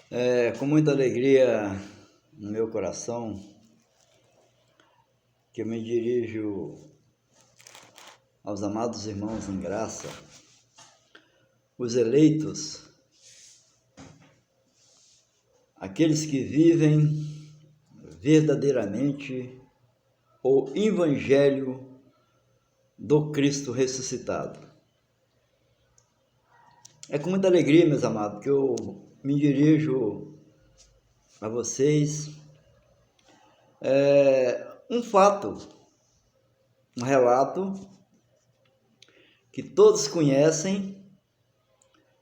É com muita alegria no meu coração que eu me dirijo aos amados irmãos em graça, os eleitos, aqueles que vivem verdadeiramente o Evangelho do Cristo ressuscitado. É com muita alegria, meus amados, que eu me dirijo a vocês. Um fato, um relato que todos conhecem,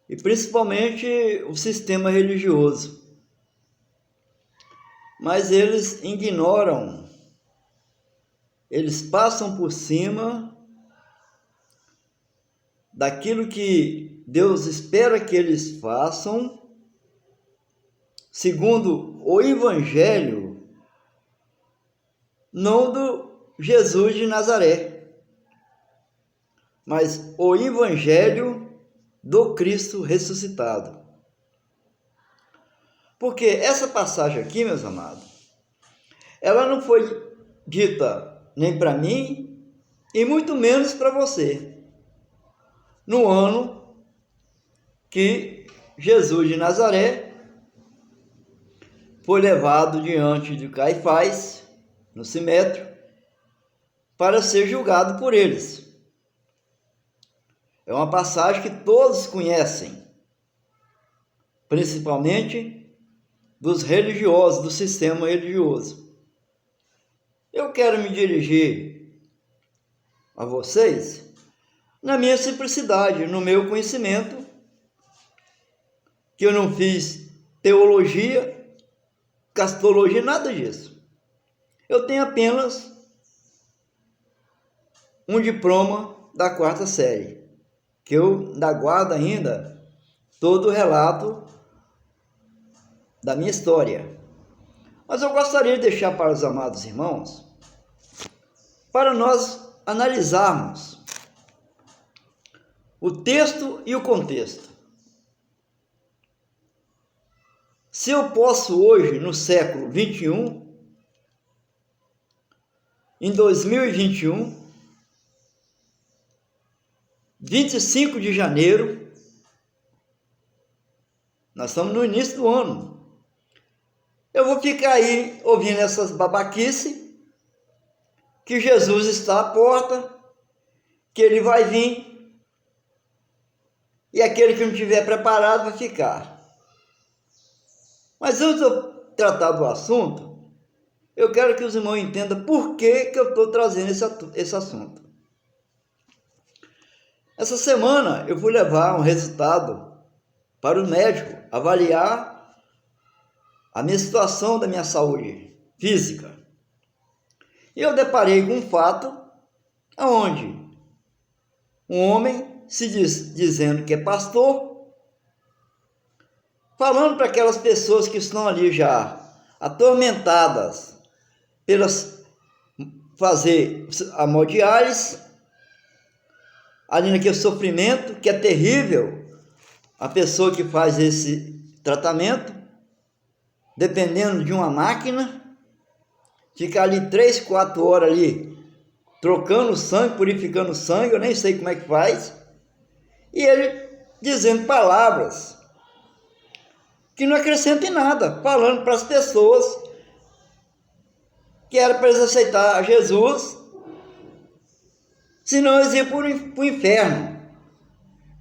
e principalmente o sistema religioso. Mas eles ignoram, eles passam por cima daquilo que Deus espera que eles façam, segundo o Evangelho, não do Jesus de Nazaré, mas o Evangelho do Cristo ressuscitado. Porque essa passagem aqui, meus amados, ela não foi dita nem para mim e muito menos para você, no ano que Jesus de Nazaré foi levado diante de Caifás, no sinédrio, para ser julgado por eles. É uma passagem que todos conhecem, principalmente dos religiosos, do sistema religioso. Eu quero me dirigir a vocês na minha simplicidade, no meu conhecimento, que eu não fiz teologia, castologia, nada disso. Eu tenho apenas um diploma da 4ª série, que eu ainda guardo ainda todo o relato da minha história. Mas eu gostaria de deixar para os amados irmãos, para nós analisarmos o texto e o contexto. Se eu posso hoje, no século 21, em 2021, 25 de janeiro, nós estamos no início do ano, eu vou ficar aí ouvindo essas babaquices, que Jesus está à porta, que ele vai vir, e aquele que não estiver preparado vai ficar. Mas antes de eu tratar do assunto, eu quero que os irmãos entendam por que eu estou trazendo esse assunto. Essa semana eu fui levar um resultado para o médico avaliar a minha situação da minha saúde física. E eu deparei com um fato onde um homem se dizendo que é pastor, falando para aquelas pessoas que estão ali já atormentadas pelas fazer hemodiálise, ali naquele sofrimento que é terrível, a pessoa que faz esse tratamento, dependendo de uma máquina, fica ali 3, 4 horas ali, trocando sangue, purificando sangue, eu nem sei como é que faz, e ele dizendo palavras que não acrescentam em nada, falando para as pessoas que era para eles aceitar Jesus, senão eles iam para o inferno.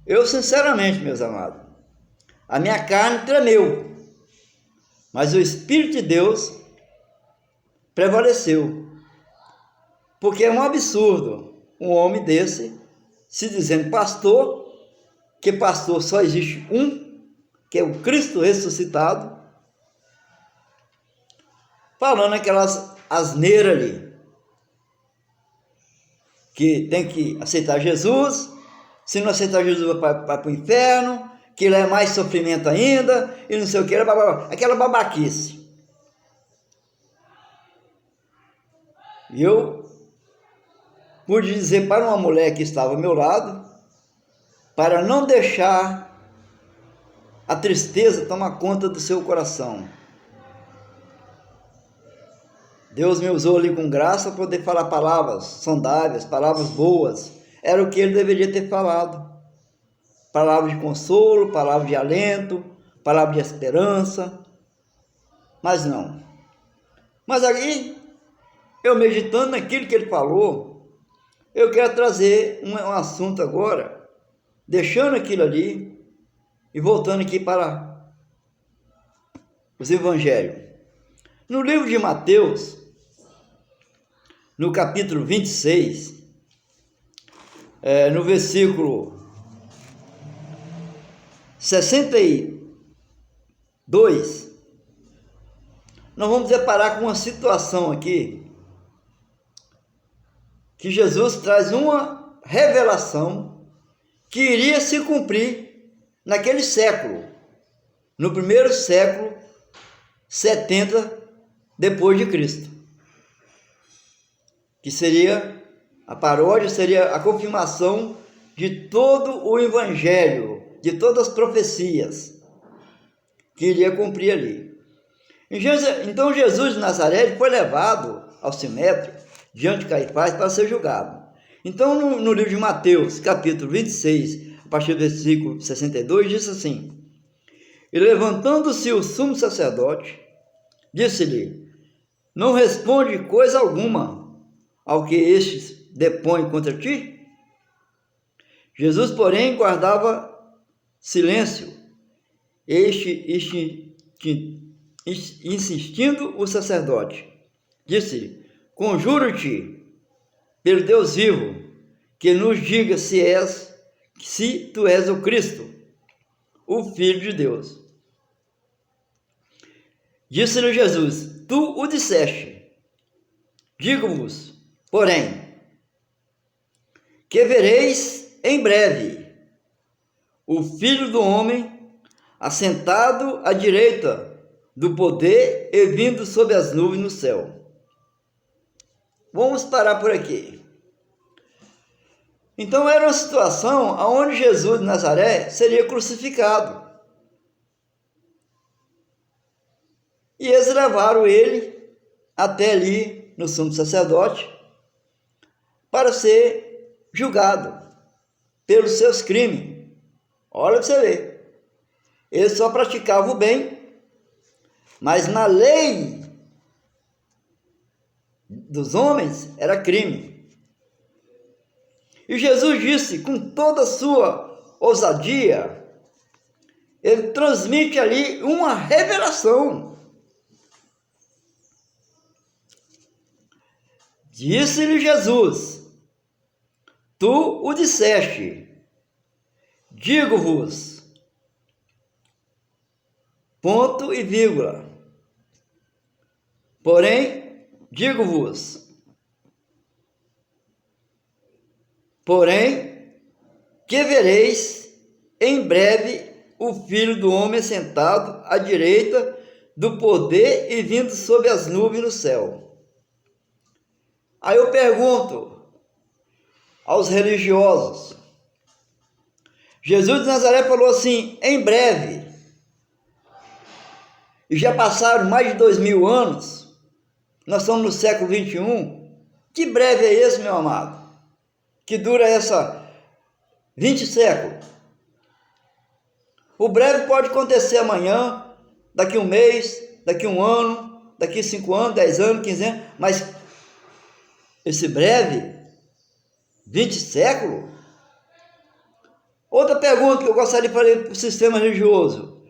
Eu, sinceramente, meus amados, a minha carne tremeu, mas o Espírito de Deus prevaleceu. Porque é um absurdo um homem desse se dizendo pastor, que pastor só existe um, que é o Cristo ressuscitado, falando aquelas asneiras ali, que tem que aceitar Jesus, se não aceitar Jesus vai para o inferno, que lá é mais sofrimento ainda, e não sei o que, aquela babaquice. E eu pude dizer para uma mulher que estava ao meu lado, para não deixar a tristeza toma conta do seu coração. Deus me usou ali com graça para poder falar palavras sondáveis, palavras boas. Era o que ele deveria ter falado. Palavras de consolo, palavras de alento, palavras de esperança. Mas não. Mas aí, eu meditando naquilo que ele falou, eu quero trazer um assunto agora, deixando aquilo ali e voltando aqui para os evangelhos. No livro de Mateus, no capítulo 26, no versículo 62, nós vamos deparar com uma situação aqui, que Jesus traz uma revelação que iria se cumprir naquele século, no primeiro século 70 depois de Cristo, que seria a paródia, seria a confirmação de todo o evangelho, de todas as profecias que iria cumprir ali. Então Jesus de Nazaré foi levado ao sinédrio diante de Caifás para ser julgado. Então no livro de Mateus, capítulo 26, a partir do versículo 62, diz assim: E levantando-se o sumo sacerdote, disse-lhe: Não responde coisa alguma ao que estes depõem contra ti? Jesus, porém, guardava silêncio. Insistindo o sacerdote, disse-lhe: Conjuro-te, pelo Deus vivo, que nos diga se tu és o Cristo, o Filho de Deus. Disse-lhe Jesus: Tu o disseste. Digo-vos, porém, que vereis em breve o Filho do Homem assentado à direita do poder e vindo sobre as nuvens no céu. Vamos parar por aqui. Então era uma situação onde Jesus de Nazaré seria crucificado. E eles levaram ele até ali no sumo sacerdote para ser julgado pelos seus crimes. Olha para você ver. Ele só praticava o bem, mas na lei dos homens era crime. E Jesus disse com toda a sua ousadia, ele transmite ali uma revelação. Disse-lhe Jesus: Tu o disseste. Digo-vos, ponto e vírgula. Porém, digo-vos, que vereis em breve o Filho do Homem sentado à direita do poder e vindo sobre as nuvens no céu. Aí eu pergunto aos religiosos, Jesus de Nazaré falou assim, em breve, e já passaram mais de 2000 anos, nós estamos no século 21, que breve é esse, meu amado? Que dura 20 séculos. O breve pode acontecer amanhã, daqui um mês, daqui um ano, daqui 5 anos, 10 anos, 15 anos, mas esse breve, 20 séculos? Outra pergunta que eu gostaria de fazer para o sistema religioso.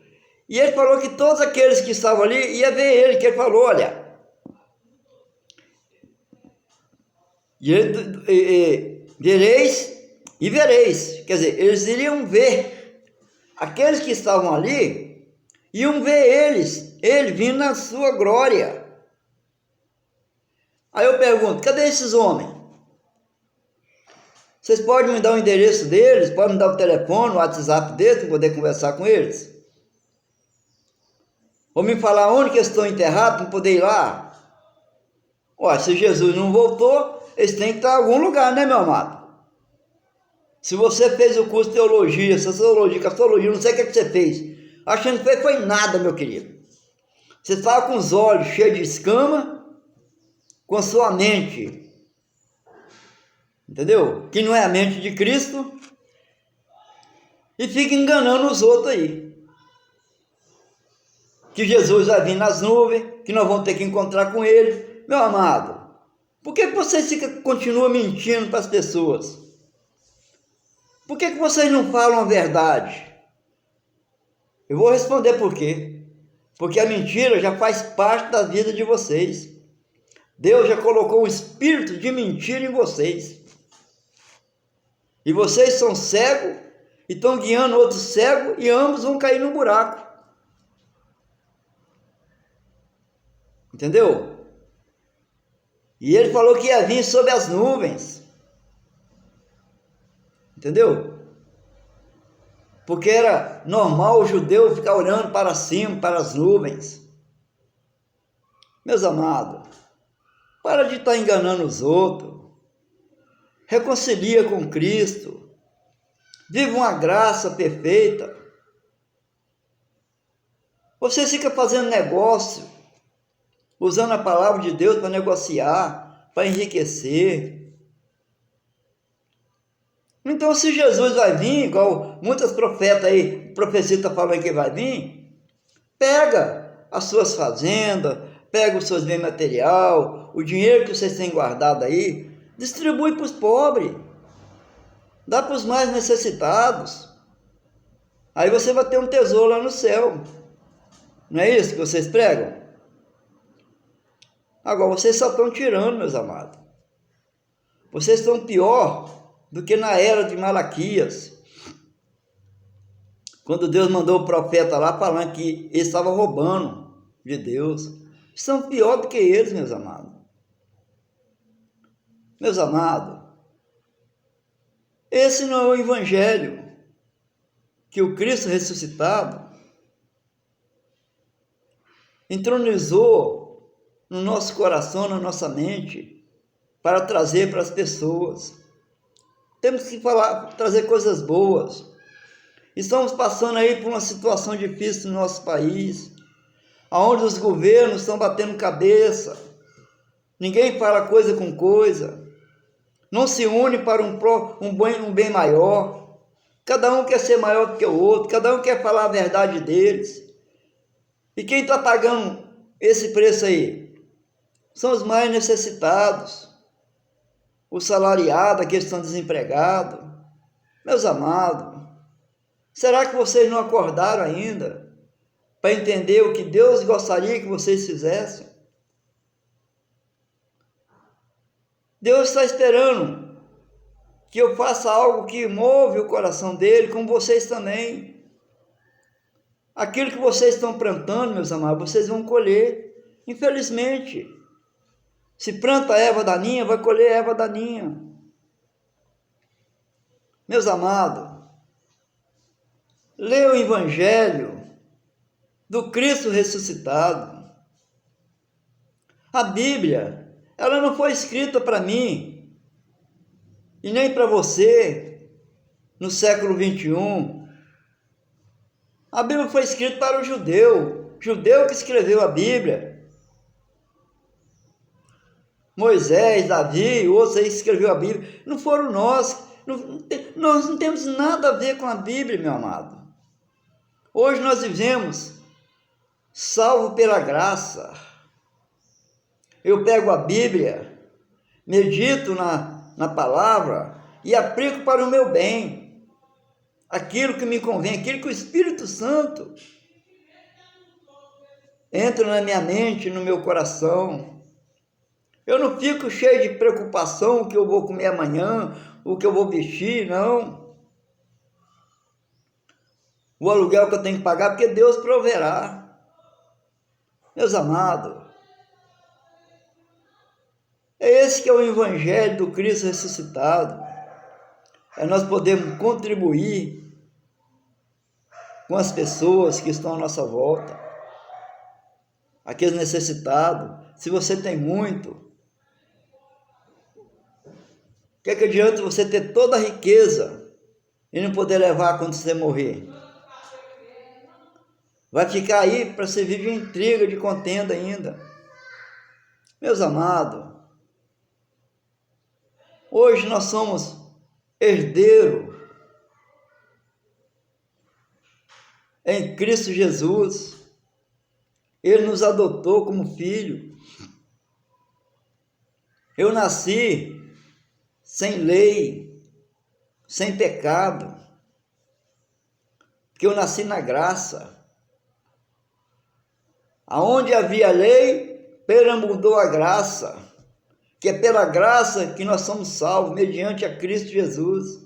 E ele falou que todos aqueles que estavam ali iam ver ele, que ele falou, olha, vereis e vereis. Quer dizer, eles iriam ver. Aqueles que estavam ali, iam ver ele vindo na sua glória. Aí eu pergunto, cadê esses homens? Vocês podem me dar o endereço deles? Podem me dar o telefone, o WhatsApp deles, para poder conversar com eles? Ou me falar onde que eles estão enterrados, para poder ir lá? Olha, se Jesus não voltou, eles têm que estar em algum lugar, né, meu amado? Se você fez o curso de teologia, sociologia, castologia, não sei o que você fez. achando que foi nada, meu querido. Você estava com os olhos cheios de escama, com a sua mente, entendeu? Que não é a mente de Cristo, e fica enganando os outros aí. Que Jesus vai vir nas nuvens, que nós vamos ter que encontrar com Ele. Meu amado, por que vocês continuam mentindo para as pessoas? Por que vocês não falam a verdade? Eu vou responder por quê. Porque a mentira já faz parte da vida de vocês. Deus já colocou um espírito de mentira em vocês. E vocês são cegos e estão guiando outro cego e ambos vão cair no buraco. Entendeu? E ele falou que ia vir sobre as nuvens. Entendeu? Porque era normal o judeu ficar olhando para cima, para as nuvens. Meus amados, para de estar enganando os outros. Reconcilia com Cristo. Vive uma graça perfeita. Você fica fazendo negócio, usando a palavra de Deus para negociar, para enriquecer. Então, se Jesus vai vir, igual muitos profetas aí, profecia está falando que vai vir, pega as suas fazendas, pega os seus bens material, o dinheiro que vocês têm guardado aí, distribui para os pobres, dá para os mais necessitados. Aí você vai ter um tesouro lá no céu. Não é isso que vocês pregam? Agora, vocês só estão tirando, meus amados. Vocês estão pior do que na era de Malaquias, quando Deus mandou o profeta lá falando que eles estavam roubando de Deus. São pior do que eles, meus amados. Meus amados, esse não é o evangelho que o Cristo ressuscitado entronizou no nosso coração, na nossa mente, para trazer para as pessoas. Temos que trazer coisas boas. Estamos passando aí por uma situação difícil no nosso país, onde os governos estão batendo cabeça, ninguém fala coisa com coisa, não se une para um bem maior, cada um quer ser maior do que o outro, cada um quer falar a verdade deles. E quem está pagando esse preço aí? São os mais necessitados, os salariados, aqueles que estão desempregados. Meus amados, será que vocês não acordaram ainda para entender o que Deus gostaria que vocês fizessem? Deus está esperando que eu faça algo que move o coração dele, como vocês também. Aquilo que vocês estão plantando, meus amados, vocês vão colher. Infelizmente, se planta erva daninha, vai colher erva daninha. Meus amados, leia o Evangelho do Cristo ressuscitado. A Bíblia, ela não foi escrita para mim e nem para você no século 21. A Bíblia foi escrita para o judeu que escreveu a Bíblia. Moisés, Davi, outros aí que escreveu a Bíblia. Não foram nós. Nós não temos nada a ver com a Bíblia, meu amado. Hoje nós vivemos salvo pela graça. Eu pego a Bíblia, medito na palavra e aplico para o meu bem. Aquilo que me convém, aquilo que o Espírito Santo entra na minha mente, no meu coração. Eu não fico cheio de preocupação, o que eu vou comer amanhã, o que eu vou vestir, não. O aluguel que eu tenho que pagar, porque Deus proverá. Meus amados, é esse que é o Evangelho do Cristo ressuscitado. É nós podemos contribuir com as pessoas que estão à nossa volta, aqueles necessitados. Se você tem muito, o que adianta você ter toda a riqueza e não poder levar quando você morrer? Vai ficar aí para servir de intriga, de contenda ainda. Meus amados, hoje nós somos herdeiros em Cristo Jesus. Ele nos adotou como filho. Eu nasci sem lei, sem pecado, porque eu nasci na graça. Aonde havia lei, perambulou a graça, que é pela graça que nós somos salvos, mediante a Cristo Jesus.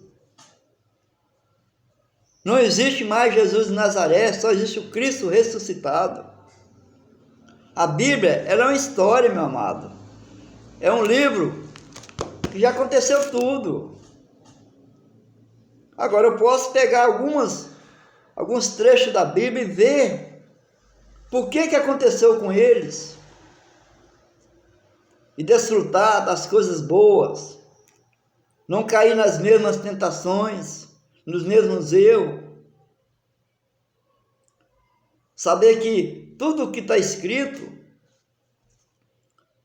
Não existe mais Jesus de Nazaré, só existe o Cristo ressuscitado. A Bíblia, ela é uma história, meu amado. É um livro que já aconteceu tudo. Agora eu posso pegar alguns trechos da Bíblia e ver por que aconteceu com eles e desfrutar das coisas boas, não cair nas mesmas tentações, nos mesmos erros. Saber que tudo o que está escrito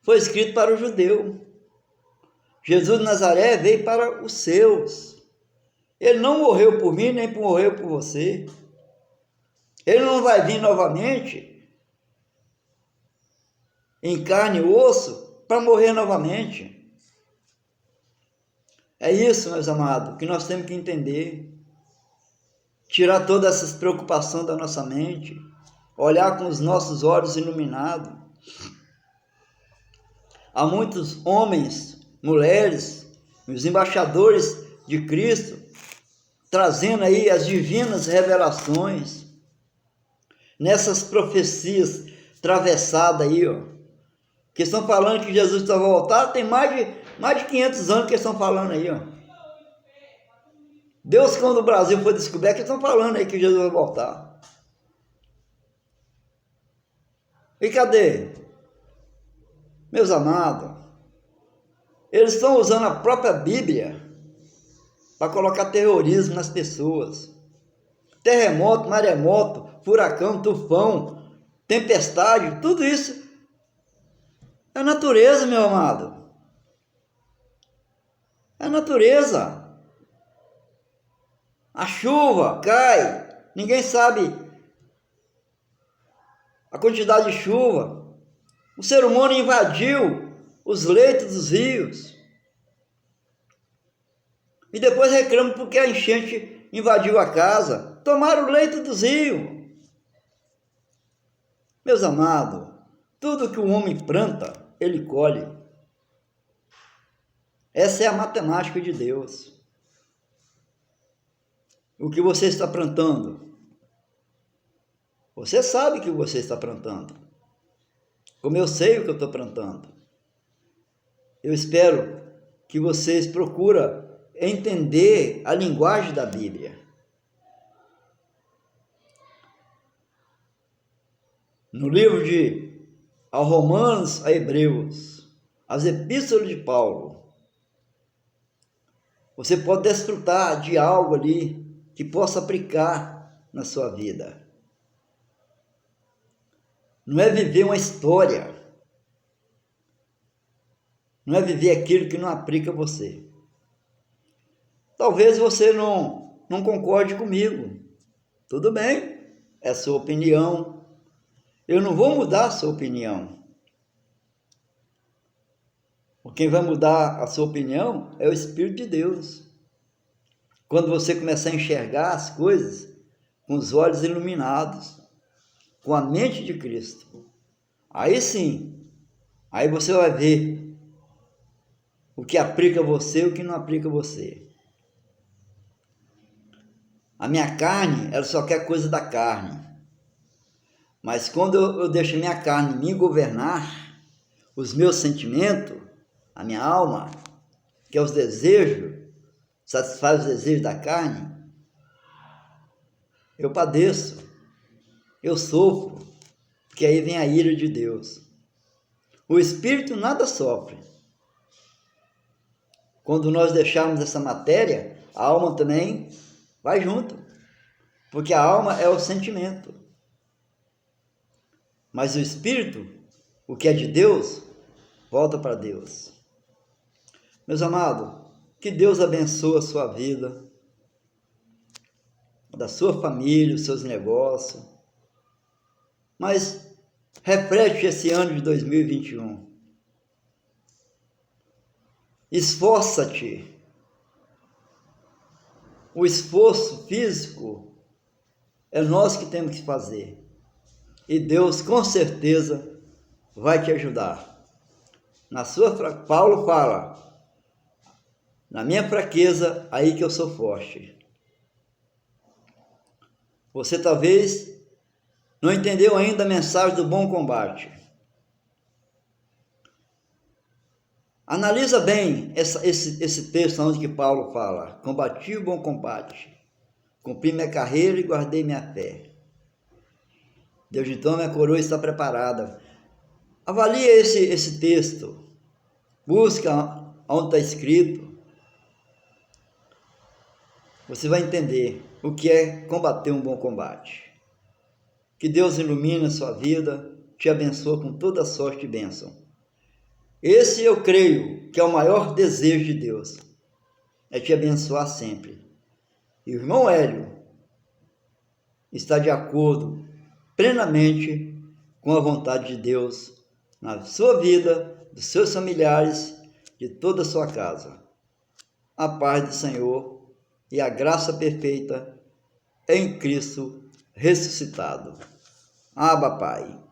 foi escrito para o judeu. Jesus de Nazaré veio para os seus. Ele não morreu por mim, nem morreu por você. Ele não vai vir novamente em carne e osso para morrer novamente. É isso, meus amados, que nós temos que entender. Tirar todas essas preocupações da nossa mente. Olhar com os nossos olhos iluminados. Há muitos homens, mulheres, os embaixadores de Cristo, trazendo aí as divinas revelações, nessas profecias travessadas aí, ó, que estão falando que Jesus está voltado, tem mais de 500 anos que eles estão falando aí, ó. Deus, quando o Brasil foi descoberto, eles estão falando aí que Jesus vai voltar. E cadê? Meus amados, eles estão usando a própria Bíblia para colocar terrorismo nas pessoas. Terremoto, maremoto, furacão, tufão, tempestade, tudo isso é a natureza, meu amado. É a natureza. A chuva cai, ninguém sabe a quantidade de chuva. O ser humano invadiu os leitos dos rios. E depois reclama porque a enchente invadiu a casa. Tomaram o leito dos rios. Meus amados, tudo que o homem planta, ele colhe. Essa é a matemática de Deus. O que você está plantando, você sabe que você está plantando. Como eu sei o que eu estou plantando. Eu espero que vocês procurem entender a linguagem da Bíblia. No livro de Romanos a Hebreus, as epístolas de Paulo, você pode desfrutar de algo ali que possa aplicar na sua vida. Não é viver uma história. Não é viver aquilo que não aplica a você. Talvez você não concorde comigo. Tudo bem, é a sua opinião. Eu não vou mudar a sua opinião. Quem vai mudar a sua opinião é o Espírito de Deus. Quando você começar a enxergar as coisas com os olhos iluminados, com a mente de Cristo, aí sim, aí você vai ver o que aplica a você e o que não aplica a você. A minha carne, ela só quer coisa da carne. Mas quando eu deixo a minha carne me governar, os meus sentimentos, a minha alma, que é os desejos, satisfaz os desejos da carne, eu padeço, eu sofro, porque aí vem a ira de Deus. O Espírito nada sofre. Quando nós deixarmos essa matéria, a alma também vai junto, porque a alma é o sentimento. Mas o espírito, o que é de Deus, volta para Deus. Meus amados, que Deus abençoe a sua vida, da sua família, os seus negócios. Mas reflete esse ano de 2021. Esforça-te. O esforço físico é nós que temos que fazer. E Deus com certeza vai te ajudar. Paulo fala, na minha fraqueza, aí que eu sou forte. Você talvez não entendeu ainda a mensagem do bom combate. Analisa bem esse texto onde que Paulo fala, combati o bom combate, cumpri minha carreira e guardei minha fé. Deus, então, minha coroa está preparada. Avalie esse texto, busca onde está escrito. Você vai entender o que é combater um bom combate. Que Deus ilumine a sua vida, te abençoe com toda sorte de bênção. Esse eu creio que é o maior desejo de Deus, é te abençoar sempre. E o irmão Hélio está de acordo plenamente com a vontade de Deus na sua vida, dos seus familiares, de toda a sua casa. A paz do Senhor e a graça perfeita em Cristo ressuscitado. Abba, Pai.